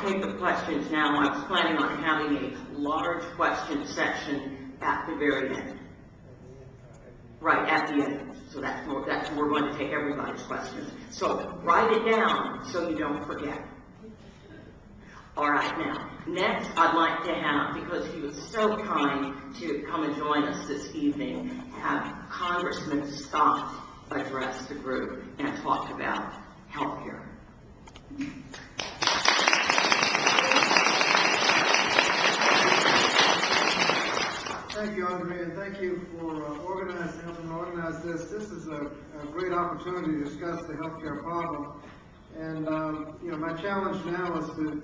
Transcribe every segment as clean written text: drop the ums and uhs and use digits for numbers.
take the questions now. I was planning on having a large question section at the very end. Right, at the end. So that's where we're going to take everybody's questions. So write it down so you don't forget. All right, now, next I'd like to have, because he was so kind to come and join us this evening, have Congressman Scott address the group and talk about health care. Thank you, Andre, and thank you for helping organize this. This is a great opportunity to discuss the healthcare problem. And, my challenge now is to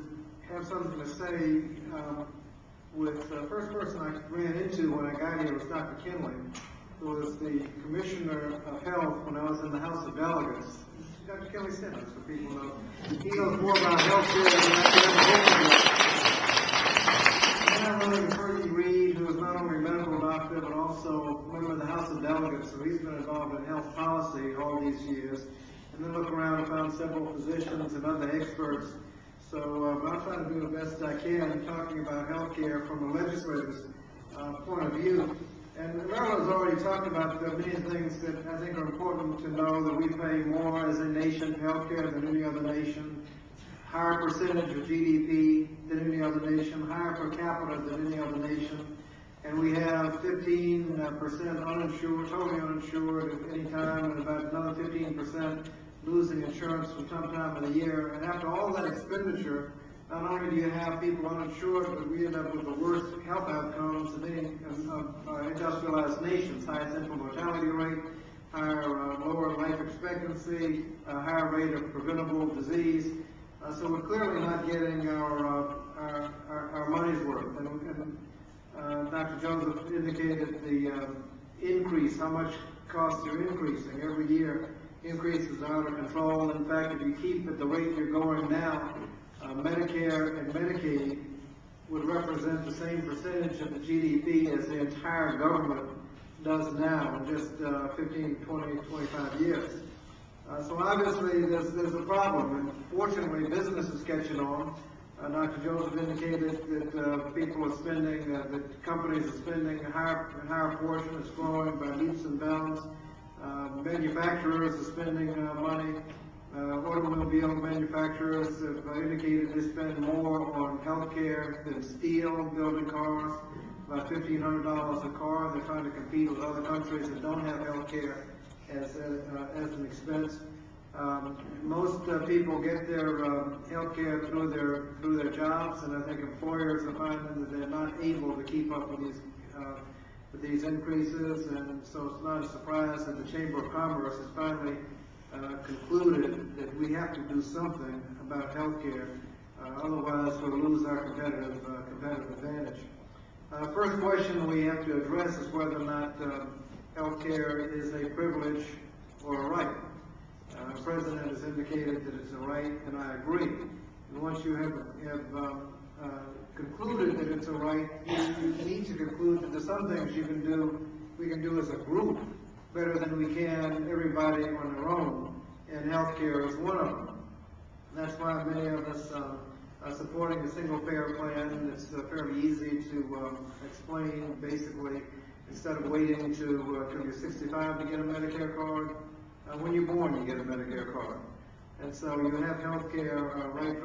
have something to say with the first person I ran into when I got here was Dr. Kinley, who was the Commissioner of Health when I was in the House of Delegates. Dr. Kinley Simmons, for people know. He knows more about healthcare than I could ever hope to. And I'm running Fergie Reed, who is not only a medical doctor, but also a member of the House of Delegates, so he's been involved in health policy all these years. And then look around and found several physicians and other experts. So I'll try to do the best I can talking about healthcare from a legislator's point of view. And Marla's already talked about the many things that I think are important to know, that we pay more as a nation for healthcare than any other nation, higher percentage of GDP than any other nation, higher per capita than any other nation, and we have 15% uninsured, totally uninsured at any time, and about another 15% losing insurance from some time of the year. And after all that expenditure, not only do you have people uninsured, but we end up with the worst health outcomes of any industrialized nations: highest infant mortality rate, higher lower life expectancy, higher rate of preventable disease. So we're clearly not getting our money's worth. And Dr. Joseph indicated the increase, how much costs are increasing every year. Increases are out of control. In fact, if you keep at the rate you're going now, Medicare and Medicaid would represent the same percentage of the GDP as the entire government does now in just 15, 20, 25 years. So obviously there's a problem, and fortunately business is catching on. Dr. Joseph indicated that people are spending, that companies are spending a higher portion. It's growing by leaps and bounds. Manufacturers are spending money. Automobile manufacturers have indicated they spend more on healthcare than steel building cars, about $1,500 a car. They're trying to compete with other countries that don't have healthcare as an expense. Most people get their healthcare through their jobs, and I think employers are finding that they're not able to keep up with these increases, and so it's not a surprise that the Chamber of Commerce has finally concluded that we have to do something about healthcare, otherwise we'll lose our competitive advantage. First question we have to address is whether or not healthcare is a privilege or a right. The President has indicated that it's a right, and I agree. And once you have concluded that it's a right, you need to conclude that there's some things we can do as a group better than we can everybody on their own, and healthcare is one of them. And that's why many of us are supporting the single-payer plan, and it's fairly easy to explain. Basically, instead of waiting till you're 65 to get a Medicare card, when you're born you get a Medicare card. And so you have healthcare right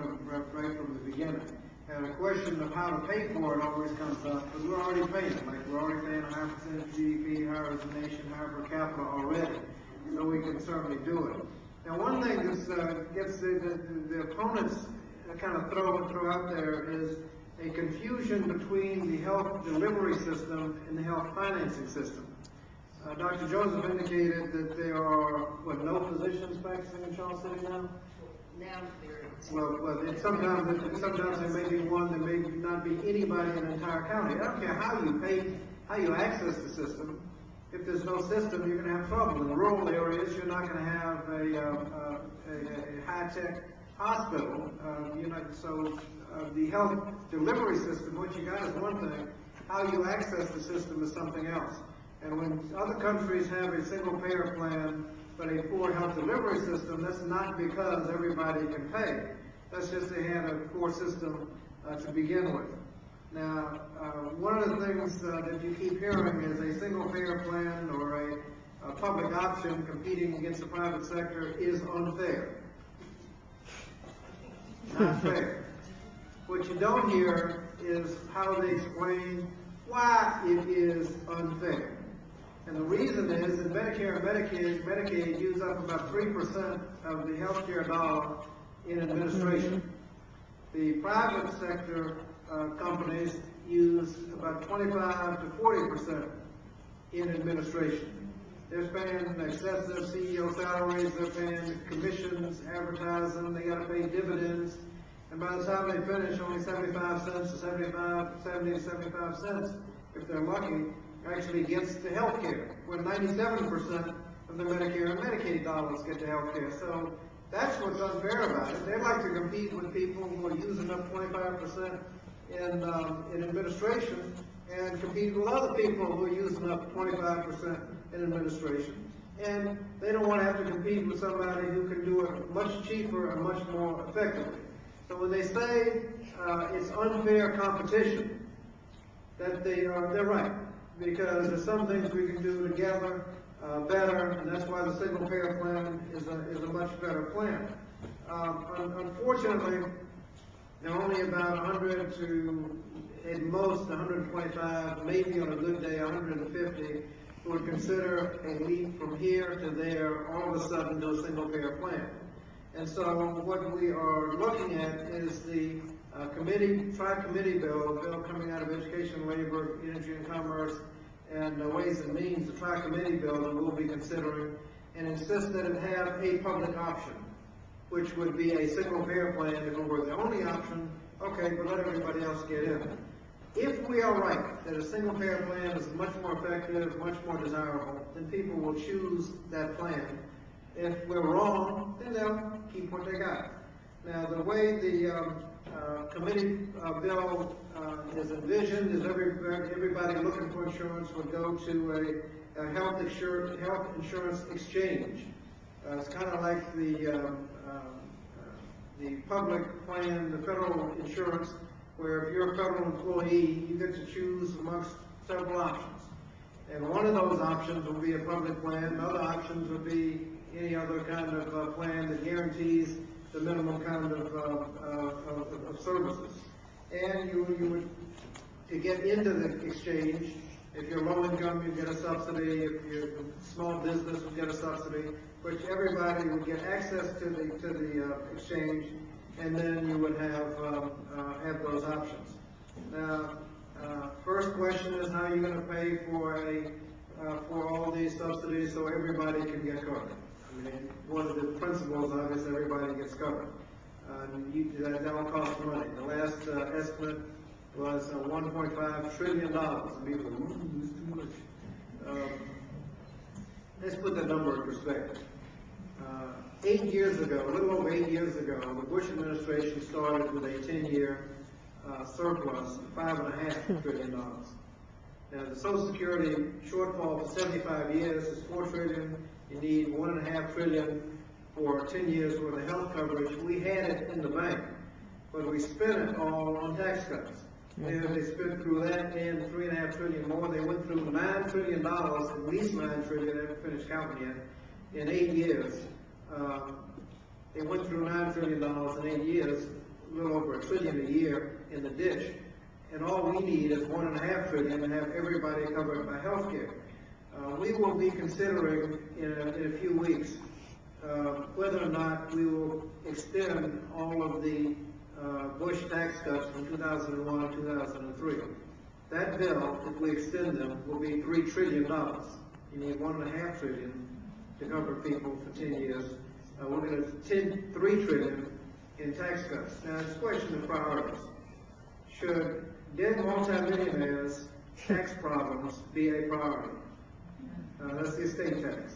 from the beginning. And the question of how to pay for it always comes up, but we're already paying. Like, we're already paying a higher percentage of GDP, higher as a nation, higher per capita already. So we can certainly do it. Now, one thing that gets the opponents kind of throw out there is a confusion between the health delivery system and the health financing system. Dr. Joseph indicated that there are, no physicians practicing in Charles City now? Now there is. Well, sometimes there may be one, there may not be anybody in the entire county. I don't care how you pay, how you access the system. If there's no system, you're going to have trouble. In rural areas, you're not going to have a high-tech hospital. The health delivery system, what you got is one thing. How you access the system is something else. And when other countries have a single-payer plan but a poor health delivery system, that's not because everybody can pay. That's just they had a poor system to begin with. Now, one of the things that you keep hearing is a single payer plan or a public option competing against the private sector is unfair. Not fair. What you don't hear is how they explain why it is unfair. And the reason is that Medicare and Medicaid use up about 3% of the healthcare dollar in administration. The private sector companies use about 25 to 40% in administration. They're paying excessive CEO salaries, they're paying commissions, advertising, they gotta pay dividends, and by the time they finish, only 75 cents to 70 to 75 cents, if they're lucky, actually gets to health care, where 97% of the Medicare and Medicaid dollars get to health care. So that's what's unfair about it. They like to compete with people who are using up 25% in administration and compete with other people who are using up 25% in administration. And they don't want to have to compete with somebody who can do it much cheaper and much more effectively. So when they say it's unfair competition, that they're right, because there's some things we can do together better, and that's why the single payer plan is a much better plan. Unfortunately, there are only about 100 to, at most, 125, maybe on a good day, 150, who would consider a leap from here to there, all of a sudden, to a single payer plan. And so what we are looking at is the tri-committee bill coming out of Education, Labor, Energy and Commerce, and Ways and Means, the tri-committee bill that we'll be considering, and insist that it have a public option, which would be a single payer plan. If it were the only option, okay, but let everybody else get in. If we are right that a single payer plan is much more effective, much more desirable, then people will choose that plan. If we're wrong, then they'll keep what they got. Now, the way the committee bill is envisioned is everybody looking for insurance would go to a health insurance exchange. It's kind of like the public plan, the federal insurance, where if you're a federal employee, you get to choose amongst several options. And one of those options will be a public plan, and other options would be any other kind of plan that guarantees the minimum kind of services. And you would, to get into the exchange, if you're low income, you get a subsidy. If you're a small business, you get a subsidy. Which everybody would get access to the exchange, and then you would have those options. Now, first question is how you're going to pay for all these subsidies so everybody can get covered. I mean, one of the principles, obviously, everybody gets covered. That all costs money. The last estimate was $1.5 trillion. And people go, this is too much. Let's put that number in perspective. 8 years ago, a little over 8 years ago, the Bush administration started with a 10-year surplus of $5.5 trillion. Now, the Social Security shortfall for 75 years is $4 trillion. You need $1.5 trillion for 10 years worth of health coverage. We had it in the bank, but we spent it all on tax cuts. And they spent through that and $3.5 trillion more. They went through $9 trillion, at least $9 trillion, they haven't finished counting yet, in 8 years. They went through $9 trillion in 8 years, a little over $1 trillion a year in the ditch. And all we need is $1.5 trillion to have everybody covered by health care. We will be considering in a few weeks whether or not we will extend all of the Bush tax cuts from 2001 to 2003. That bill, if we extend them, will be $3 trillion. You need $1.5 trillion to cover people for 10 years. We're going to $3 trillion in tax cuts. Now, it's a question of priorities. Should dead multimillionaires' tax problems be a priority? That's the estate tax.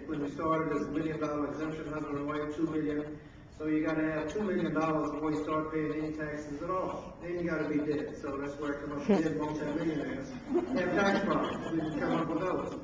When we started, as $1 million exemption, husband and wife, $2 million. So you got to have $2 million before you start paying any taxes at all. Then you got to be dead. So that's where I come up with dead multimillionaires have tax problems. We can come up with those.